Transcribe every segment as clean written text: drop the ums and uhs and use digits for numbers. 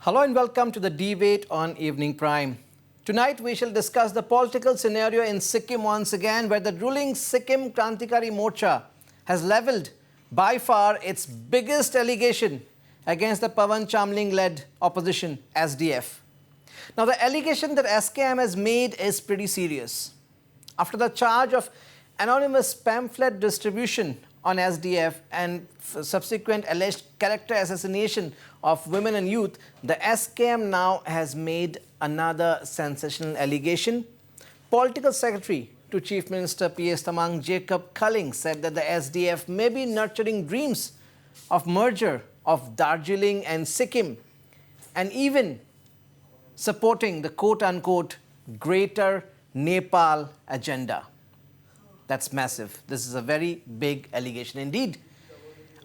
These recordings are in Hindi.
Hello and welcome to the debate on Evening Prime. Tonight we shall discuss the political scenario in Sikkim once again, where the ruling Sikkim Krantikari Morcha has levelled by far its biggest allegation against the Pawan Chamling-led opposition SDF. Now the allegation that SKM has made is pretty serious. After the charge of anonymous pamphlet distribution on SDF and subsequent alleged character assassination of women and youth, the SKM now has made another sensational allegation. Political Secretary to Chief Minister P.S. Thamang, Jacob Culling, said that the SDF may be nurturing dreams of merger of Darjeeling and Sikkim and even supporting the quote-unquote Greater Nepal agenda. That's massive. This is a very big allegation indeed.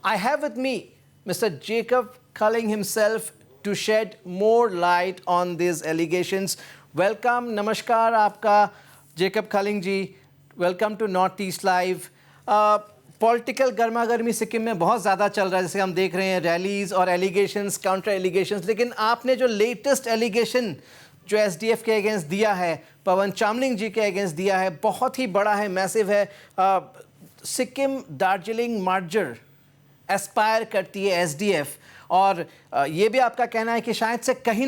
I have with me Mr. Jacob Culling himself to shed more light on these allegations. Welcome, namaskar आपका Jacob Culling जी. Welcome to North East Live. Political गर्मा गर्मी सिक्किम में बहुत ज़्यादा चल रहा है, जैसे हम देख रहे हैं रैलीज और एलिगेशंस, काउंटर एलिगेशंस. लेकिन आपने जो लेटेस्ट एलिगेशन जो एसडीएफ के अगेंस्ट दिया है, पवन चामलिंग जी के अगेंस्ट दिया है, बहुत ही बड़ा है, मैसिव है. सिक्किम दार्जिलिंग मर्जर एस्पायर करती है एसडीएफ, और ये भी आपका कहना है कि शायद से कहीं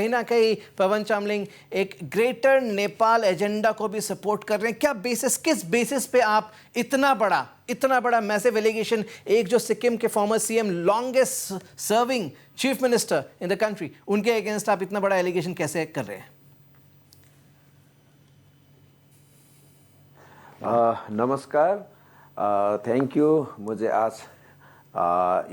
ना कहीं पवन चामलिंग एक ग्रेटर नेपाल एजेंडा को भी सपोर्ट कर रहे हैं. क्या बेसिस, किस बेसिस पे आप इतना बड़ा मैसिव एलिगेशन, एक जो सिक्किम के farmer CM, longest serving chief minister in the country, उनके अगेंस्ट आप इतना बड़ा एलिगेशन कैसे कर रहे हैं? नमस्कार, थैंक यू मुझे आज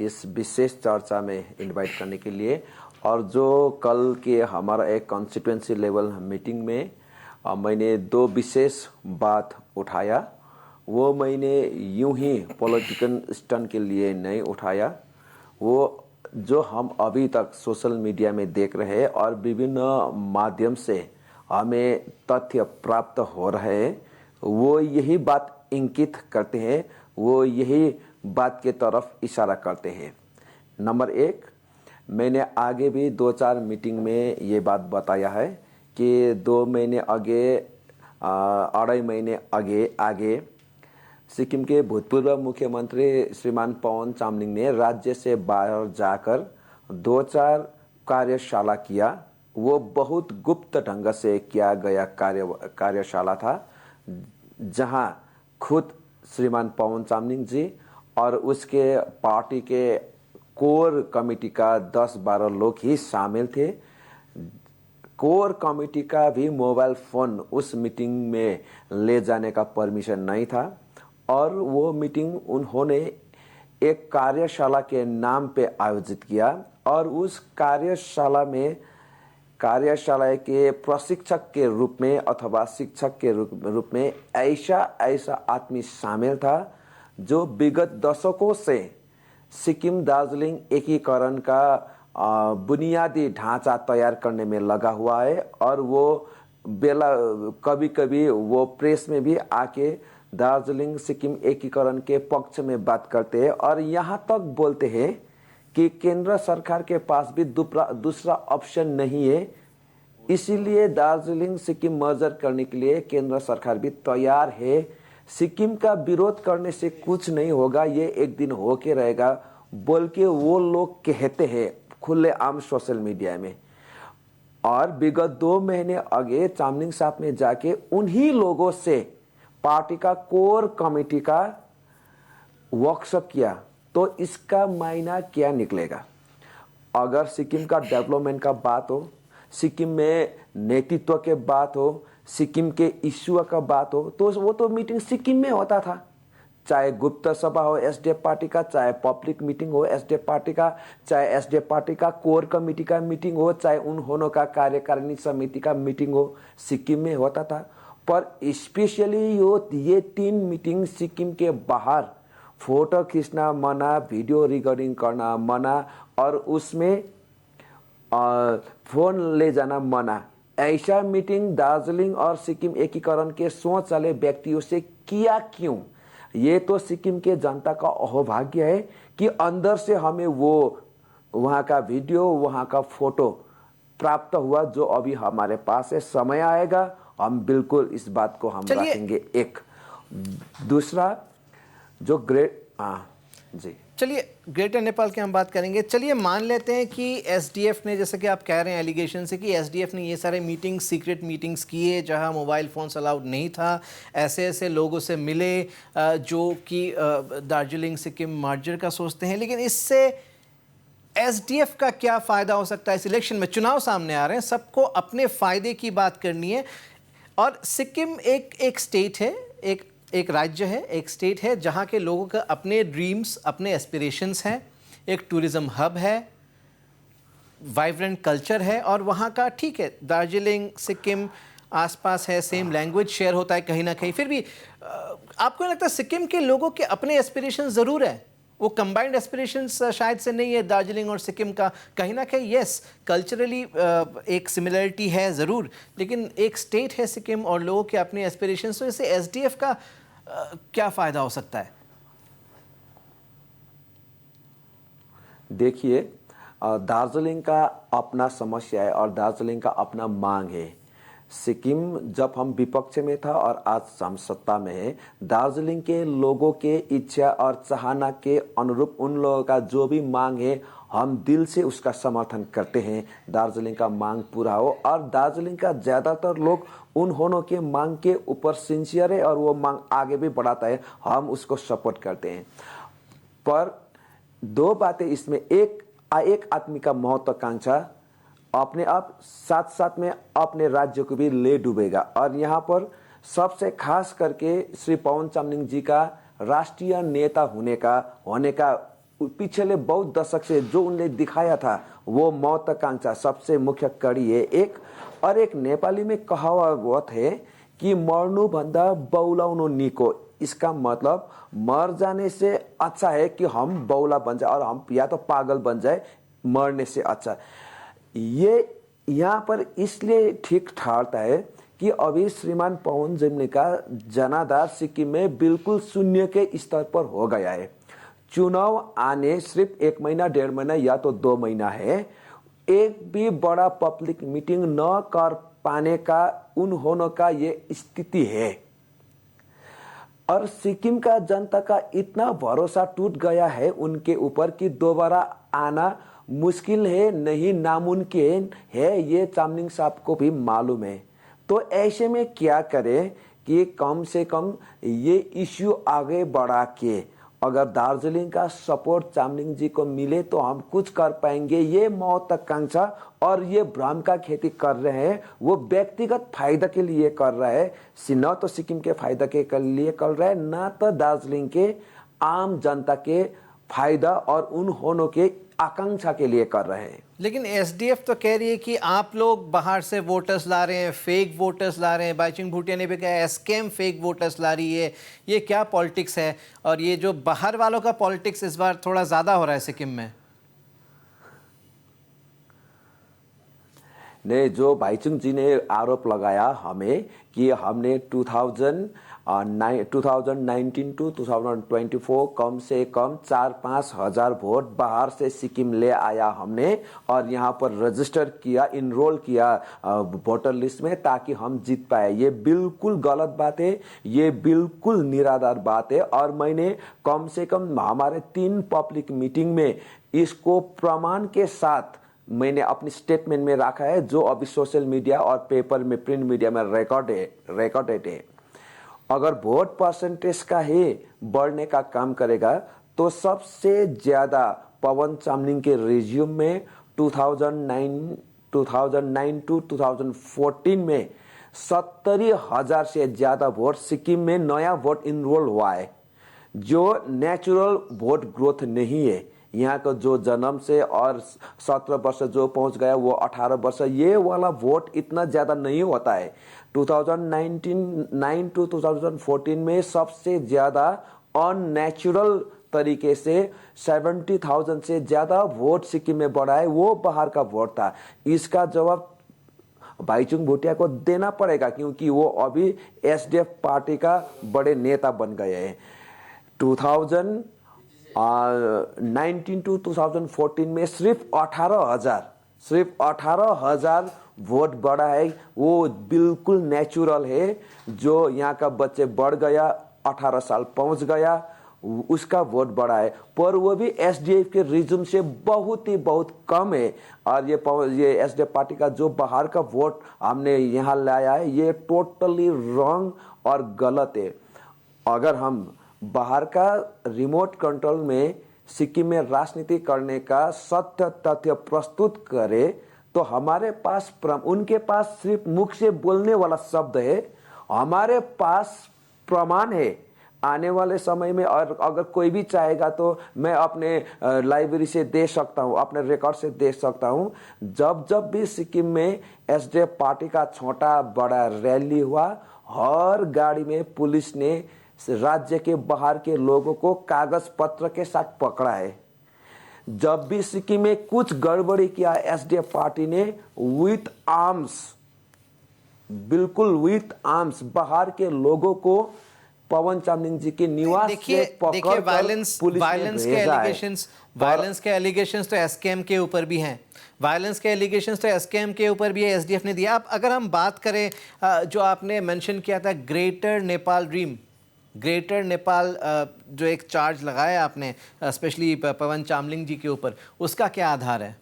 इस विशेष चर्चा में इनवाइट करने के लिए. और जो कल के हमारा एक कॉन्स्टिट्यूंसी लेवल मीटिंग में मैंने दो विशेष बात उठाया, वो मैंने यूं ही पॉलिटिकल स्टंट के लिए नहीं उठाया. वो जो हम अभी तक सोशल मीडिया में देख रहे हैं और विभिन्न माध्यम से हमें तथ्य प्राप्त हो रहे हैं, वो यही बात इंगित करते हैं, वो यही बात के तरफ इशारा करते हैं. नंबर एक, मैंने आगे भी 2-4 मीटिंग में ये बात बताया है कि 2 महीने आगे, 2.5 महीने आगे सिक्किम के भूतपूर्व मुख्यमंत्री श्रीमान पवन चामलिंग ने राज्य से बाहर जाकर 2-4 कार्यशाला किया. वो बहुत गुप्त ढंग से किया गया कार्यशाला था, जहां खुद श्रीमान पवन चामलिंग जी और उसके पार्टी के कोर कमेटी का 10-12 लोग ही शामिल थे. कोर कमेटी का भी मोबाइल फोन उस मीटिंग में ले जाने का परमिशन नहीं था, और वो मीटिंग उन्होंने एक कार्यशाला के नाम पे आयोजित किया. और उस कार्यशाला के प्रशिक्षक के रूप में अथवा शिक्षक के रूप में ऐसा आदमी शामिल था जो विगत दशकों से सिक्किम दार्जिलिंग एकीकरण का बुनियादी ढांचा तैयार करने में लगा हुआ है. और वो कभी वो प्रेस में भी आके दार्जिलिंग सिक्किम एकीकरण के पक्ष में बात करते हैं, और यहाँ तक बोलते हैं कि केंद्र सरकार के पास भी दूसरा ऑप्शन नहीं है, इसीलिए दार्जिलिंग सिक्किम मर्जर करने के लिए केंद्र सरकार भी तैयार है. सिक्किम का विरोध करने से कुछ नहीं होगा, ये एक दिन होके रहेगा बोल के वो लोग कहते हैं खुले आम सोशल मीडिया में. और विगत 2 महीने आगे चामलिंग साहब ने जाके उन्हीं लोगों से पार्टी का कोर कमेटी का वर्कशॉप किया. तो इसका मायना क्या निकलेगा? अगर सिक्किम का डेवलपमेंट का बात हो, सिक्किम में नेतृत्व के बात हो, सिक्किम के इश्यू का बात हो, तो वो तो मीटिंग सिक्किम में होता था. चाहे गुप्त सभा हो एसडीएफ पार्टी का, चाहे पब्लिक मीटिंग हो एसडीएफ पार्टी का, चाहे एसडीएफ पार्टी का कोर कमेटी का मीटिंग हो, चाहे उन्होंने का कार्यकारिणी समिति का मीटिंग हो, सिक्किम में होता था. पर स्पेशली ये 3 मीटिंग सिक्किम के बाहर फोटो खींचना मना, वीडियो रिकॉर्डिंग करना मना, और उसमें फोन ले जाना मना. ऐसा मीटिंग दार्जिलिंग और सिक्किम एकीकरण के सोच वाले व्यक्तियों से किया क्यों? ये तो सिक्किम के जनता का अहोभाग्य है कि अंदर से हमें वो वहाँ का वीडियो, वहाँ का फोटो प्राप्त हुआ जो अभी हमारे पास है। समय आएगा हम बिल्कुल इस बात को हम चलिए। रखेंगे। एक दूसरा जो जी चलिए ग्रेटर नेपाल की हम बात करेंगे। चलिए मान लेते हैं कि एसडीएफ ने, जैसे कि आप कह रहे हैं एलिगेशन से, कि एसडीएफ ने ये सारे मीटिंग्स, सीक्रेट मीटिंग्स किए जहां मोबाइल फ़ोन्स अलाउड नहीं था, ऐसे ऐसे लोगों से मिले जो कि दार्जिलिंग सिक्किम मर्जर का सोचते हैं। लेकिन इससे एसडीएफ का क्या फ़ायदा हो सकता है? इस इलेक्शन में चुनाव सामने आ रहे हैं, सबको अपने फ़ायदे की बात करनी है। और सिक्किम एक स्टेट है, एक राज्य है, एक स्टेट है जहाँ के लोगों का अपने ड्रीम्स, अपने एस्पिरेशंस हैं, एक टूरिज़्म हब है, वाइब्रेंट कल्चर है। और वहाँ का, ठीक है, दार्जिलिंग सिक्किम आसपास है, सेम लैंग्वेज शेयर होता है कहीं ना कहीं, फिर भी आपको नहीं लगता सिक्किम के लोगों के अपने एस्पिरेशंस ज़रूर है? वो कंबाइंड एस्पिरेशंस शायद से नहीं है दार्जिलिंग और सिक्किम का। कहीं ना कहीं यस, कल्चरली एक सिमिलरिटी है ज़रूर, लेकिन एक स्टेट है सिक्किम और लोगों के अपने एस्पिरेशंस। तो इससे एसडीएफ का क्या फ़ायदा हो सकता है? देखिए, दार्जिलिंग का अपना समस्या है और दार्जिलिंग का अपना मांग है। सिक्किम जब हम विपक्ष में था और आज हम सत्ता में है, दार्जिलिंग के लोगों के इच्छा और चाहना के अनुरूप उन लोगों का जो भी मांग है, हम दिल से उसका समर्थन करते हैं। दार्जिलिंग का मांग पूरा हो, और दार्जिलिंग का ज़्यादातर लोग उन्होंने के मांग के ऊपर सिंसियर है और वो मांग आगे भी बढ़ाता है, हम उसको सपोर्ट करते हैं। पर दो बातें इसमें, एक आदमी का महत्वाकांक्षा अपने आप साथ साथ में अपने राज्य को भी ले डूबेगा। और यहाँ पर सबसे खास करके श्री पवन चामलिङ जी का राष्ट्रीय नेता होने का पिछले बहुत दशक से जो उनने दिखाया था, वो महत्वाकांक्षा सबसे मुख्य कड़ी है। एक नेपाली में कहावत है कि मर्नुभन्दा बौलाउनु निको। इसका मतलब मर जाने से अच्छा है कि हम बौला बन जाए और हम या तो पागल बन जाए, मरने से अच्छा। ये यहाँ पर इसलिए ठीक ठहरता है कि अभी श्रीमान पवन चामलिङ का जनाधार सिक्किम में बिल्कुल शून्य के स्तर पर हो गया है। चुनाव आने सिर्फ 1 महीना 1.5 महीना या तो 2 महीना है। एक भी बड़ा पब्लिक मीटिंग न कर पाने का उन्होंने का ये स्थिति है। और सिक्किम का जनता का इतना भरोसा टूट गया है उनके ऊपर कि दोबारा आना मुश्किल है, नहीं नामुमकिन है, ये चामलिङ साहब को भी मालूम है। तो ऐसे में क्या करें कि कम से कम ये इश्यू आगे बढ़ा के अगर दार्जिलिंग का सपोर्ट चामलिङ जी को मिले तो हम कुछ कर पाएंगे। ये महत्वाकांक्षा और ये भ्रम का खेती कर रहे हैं, वो व्यक्तिगत फायदा के लिए कर रहा है, न तो सिक्किम के फायदा के लिए कर रहा है, न तो दार्जिलिंग के आम जनता के फायदा और उन्होंने के आकांक्षा के लिए कर रहे हैं। लेकिन एसडीएफ तो कह रही है कि आप लोग बाहर से वोटर्स ला रहे हैं, फेक वोटर्स ला रहे हैं। बाइचुंग भूटिया ने भी कहा एसकेएम फेक वोटर्स ला रही है। ये क्या पॉलिटिक्स है? और ये जो बाहर वालों का पॉलिटिक्स इस बार थोड़ा ज़्यादा हो रहा है सिक्किम में। ने जो बाइचुंग जी ने आरोप लगाया हमें कि हमने 2019 टू 2024 कम से कम 4-5 हजार वोट बाहर से सिक्किम ले आया हमने और यहाँ पर रजिस्टर किया, इनरोल किया वोटर लिस्ट में ताकि हम जीत पाए। ये बिल्कुल गलत बात है, ये बिल्कुल निराधार बात है। और मैंने कम से कम हमारे 3 पब्लिक मीटिंग में इसको प्रमाण के साथ मैंने अपनी स्टेटमेंट में रखा है, जो अभी सोशल मीडिया और पेपर में, प्रिंट मीडिया में रिकॉर्डेड है। अगर वोट परसेंटेज का ही बढ़ने का काम करेगा तो सबसे ज्यादा पवन चामलिङ के रिज्यूम में 2009 टू 2014 में 70,000 से ज्यादा वोट सिक्किम में नया वोट इनरोल हुआ है, जो नेचुरल वोट ग्रोथ नहीं है। यहाँ का जो जन्म से और 17 वर्ष जो पहुंच गया वो 18 वर्ष, ये वाला वोट इतना ज्यादा नहीं होता है। 2019 टू 2014 में सबसे ज्यादा अननेचुरल तरीके से 70,000 से ज्यादा वोट सिक्किम में बढ़ा है, वो बाहर का वोट था। इसका जवाब बाइचुंग भूटिया को देना पड़ेगा क्योंकि वो अभी एसडीएफ पार्टी का बड़े नेता बन गए हैं। 19 to 2014 में सिर्फ 18,000 वोट बढ़ा है। वो बिल्कुल नेचुरल है। जो यहाँ का बच्चे बढ़ गया, 18 साल पहुंच गया, उसका वोट बढ़ा है। पर वो भी एसडीएफ के रिज्यूम से बहुत कम है। और ये एसडीएफ पार्टी का जो बाहर का वोट हमने यहाँ लाया है, ये टोटली रॉन्ग और गलत है। अगर हम बाहर का रिमोट कंट्रोल में सिक्किम में राजनीति करने का सत्य तथ्य प्रस्तुत करें तो हमारे पास उनके पास सिर्फ मुख से बोलने वाला शब्द है, हमारे पास प्रमाण है। आने वाले समय में और अगर कोई भी चाहेगा तो मैं अपने लाइब्रेरी से दे सकता हूँ, अपने रिकॉर्ड से दे सकता हूँ। जब भी सिक्किम में एसडीएफ पार्टी का छोटा बड़ा रैली हुआ, हर गाड़ी में पुलिस ने राज्य के बाहर के लोगों को कागज पत्र के साथ पकड़ा है। जब भी सिक्किम में कुछ गड़बड़ी किया, एसडीएफ पार्टी ने विथ आर्म्स, बिल्कुल विथ आर्म्स बाहर के लोगों को पवन चामलिंग जी के निवास से पकड़ वायलेंस के एलिगेशंस तो एसकेएम के ऊपर भी हैं। वायलेंस के एलिगेशंस तो एसकेएम के ऊपर भी है, एसडीएफ ने दिया। अब अगर हम बात करें जो आपने मेंशन किया था ग्रेटर नेपाल जो एक चार्ज लगाया आपने स्पेशली पवन चामलिंग जी के ऊपर, उसका क्या आधार है?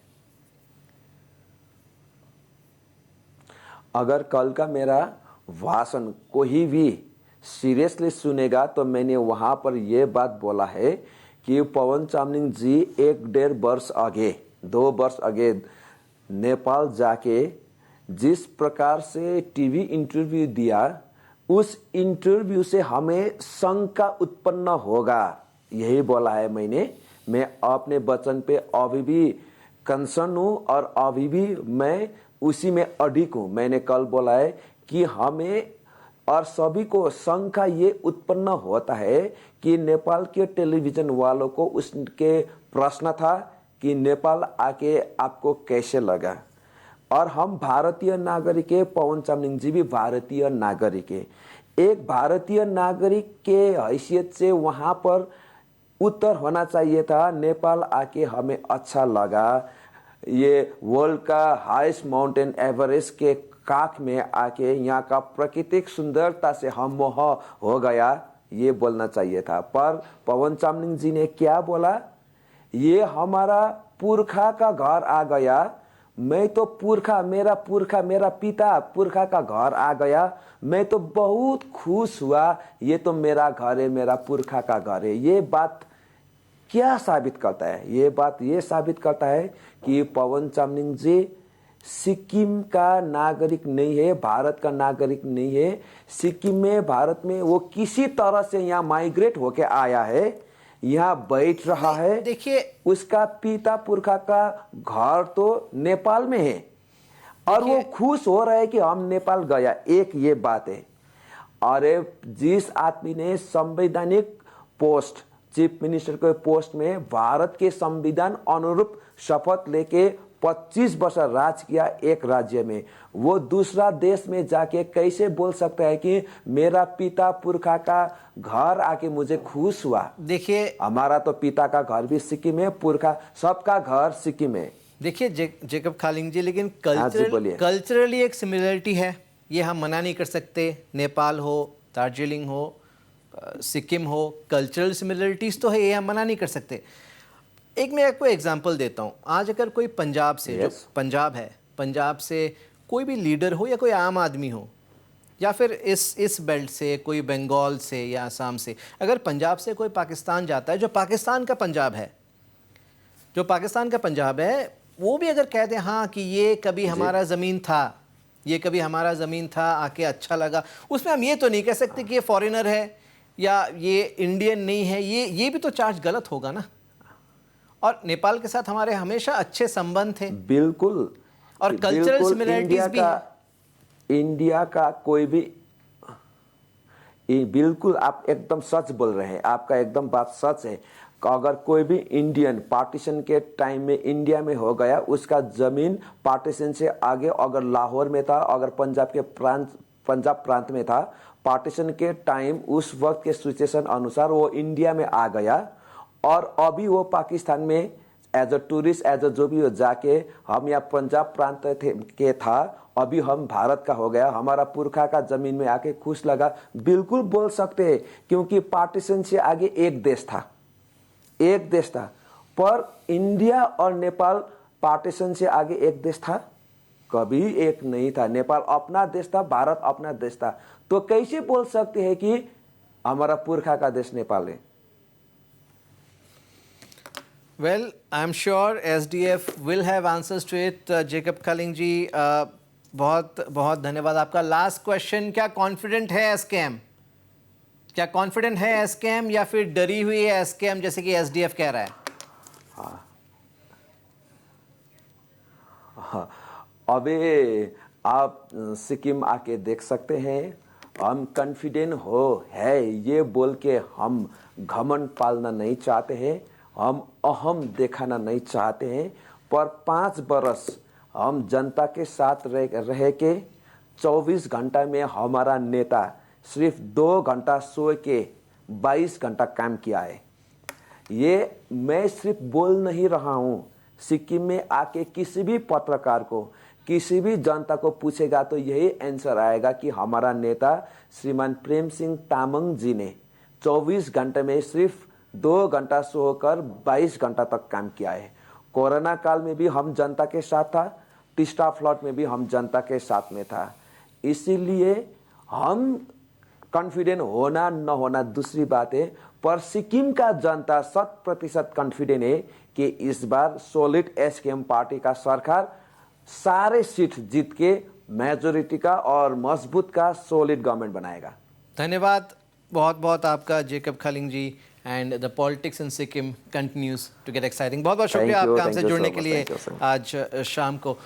अगर कल का मेरा भाषण कोई भी सीरियसली सुनेगा तो मैंने वहां पर यह बात बोला है कि पवन चामलिंग जी 1-1.5 वर्ष आगे 2 वर्ष आगे नेपाल जाके जिस प्रकार से टीवी इंटरव्यू दिया, उस इंटरव्यू से हमें शंका उत्पन्न होगा, यही बोला है मैंने। मैं अपने वचन पे अभी भी कंसर्न हूँ और अभी भी मैं उसी में अडिग हूँ। मैंने कल बोला है कि हमें और सभी को शंका ये उत्पन्न होता है कि नेपाल के टेलीविजन वालों को उसके प्रश्न था कि नेपाल आके आपको कैसे लगा। और हम भारतीय नागरिक है, पवन चामलिंग जी भी भारतीय नागरिक है। एक भारतीय नागरिक के हैसियत से वहाँ पर उत्तर होना चाहिए था, नेपाल आके हमें अच्छा लगा, ये वर्ल्ड का हाईएस्ट माउंटेन एवरेस्ट के काख में आके यहाँ का प्राकृतिक सुंदरता से हम मोह हो गया, ये बोलना चाहिए था। पर पवन चामलिंग जी ने क्या बोला, ये हमारा पुरखा का घर आ गया, मैं तो मेरा पिता पुरखा का घर आ गया, मैं तो बहुत खुश हुआ, ये तो मेरा घर है, मेरा पुरखा का घर है। ये बात क्या साबित करता है? ये बात ये साबित करता है कि पवन चामलिंग जी सिक्किम का नागरिक नहीं है, भारत का नागरिक नहीं है। सिक्किम में, भारत में वो किसी तरह से यहाँ माइग्रेट होके आया है, यहाँ बैठ रहा है। देखिए, उसका पिता पुरखा का घर तो नेपाल में है और वो खुश हो रहा है कि हम नेपाल गया। एक ये बात है। अरे जिस आदमी ने संवैधानिक पोस्ट, चीफ मिनिस्टर के पोस्ट में भारत के संविधान अनुरूप शपथ लेके 25 वर्ष राज किया एक राज्य में, वो दूसरा देश में जाके कैसे बोल सकता है कि मेरा पिता पुरखा का घर आके मुझे खुश हुआ? देखिए, हमारा तो पिता का घर भी सिक्किम है, पुरखा सबका घर सिक्किम है। देखिए जेकब खालिंग जी, लेकिन कल्चरली एक सिमिलरिटी है, ये हम मना नहीं कर सकते। नेपाल हो, दार्जिलिंग हो, सिक्किम हो, कल्चरल सिमिलरिटीज़ तो है, ये हम मना नहीं कर सकते। एक मैं आपको एग्जांपल देता हूँ। आज अगर कोई पंजाब से, जो पंजाब है, पंजाब से कोई भी लीडर हो या कोई आम आदमी हो, या फिर इस बेल्ट से कोई बंगाल से या असम से, अगर पंजाब से कोई पाकिस्तान जाता है, जो पाकिस्तान का पंजाब है, वो भी अगर कह दे हाँ कि ये कभी हमारा ज़मीन था, आके अच्छा लगा, उसमें हम ये तो नहीं कह सकते कि ये फॉरेनर है या ये इंडियन नहीं है। ये भी तो चार्ज गलत होगा ना। और नेपाल के साथ हमारे हमेशा अच्छे संबंध थे, बिल्कुल, और कल्चरल सिमिलरिटीज भी है। इंडिया का कोई भी, बिल्कुल आप एकदम सच बोल रहे हैं, आपका एकदम बात सच है। अगर कोई भी इंडियन पार्टीशन के टाइम में इंडिया में हो गया, उसका जमीन पार्टीशन से आगे अगर लाहौर में था, अगर पंजाब प्रांत में था, पार्टीशन के टाइम उस वक्त के सिचुएशन अनुसार वो इंडिया में आ गया और अभी वो पाकिस्तान में as a tourist as a जो भी हो जाके हम यहाँ पंजाब प्रांत के था, अभी हम भारत का हो गया, हमारा पुरखा का जमीन में आके खुश लगा, बिल्कुल बोल सकते हैं। क्योंकि पार्टीशन से आगे एक देश था, एक देश था। पर इंडिया और नेपाल पार्टीशन से आगे एक देश था? कभी एक नहीं था। नेपाल अपना देश था, भारत अपना देश था। तो कैसे बोल सकते हैं कि हमारा पुरखा का देश नेपाल है? Well, I'm sure SDF will have answers to it. Jacob Kaling जी, बहुत बहुत धन्यवाद आपका। लास्ट क्वेश्चन, क्या कॉन्फिडेंट है एसकेएम? क्या कॉन्फिडेंट है एसकेएम या फिर डरी हुई है एसकेएम जैसे कि एसडीएफ कह रहा है? हाँ, अबे आप सिक्किम आके देख सकते हैं। हम कॉन्फिडेंट हो है ये बोल के हम घमंड पालना नहीं चाहते हैं, हम अहम दिखाना नहीं चाहते हैं। पर 5 बरस हम जनता के साथ रह के 24 घंटा में हमारा नेता सिर्फ 2 घंटा सो के 22 घंटा काम किया है। ये मैं सिर्फ बोल नहीं रहा हूँ। सिक्किम में आके किसी भी पत्रकार को, किसी भी जनता को पूछेगा तो यही आंसर आएगा कि हमारा नेता श्रीमान प्रेम सिंह तामाङ जी ने 24 घंटे में सिर्फ 2 घंटा सोकर 22 घंटा तक काम किया है। कोरोना काल में भी हम जनता के साथ था, टिस्टा फ्लड में भी हम जनता के साथ में था। इसीलिए हम कॉन्फिडेंट होना न होना दूसरी बात है, पर सिक्किम का जनता 100% कॉन्फिडेंट है कि इस बार सॉलिड एसकेएम पार्टी का सरकार सारे सीट जीत के मेजोरिटी का और मजबूत का सॉलिड गवर्नमेंट बनाएगा। धन्यवाद बहुत बहुत आपका Jacob Khaling ji. And the politics in Sikkim continues to get exciting. बहुत बहुत शुक्रिया आपका हमसे जुड़ने के लिए आज शाम को।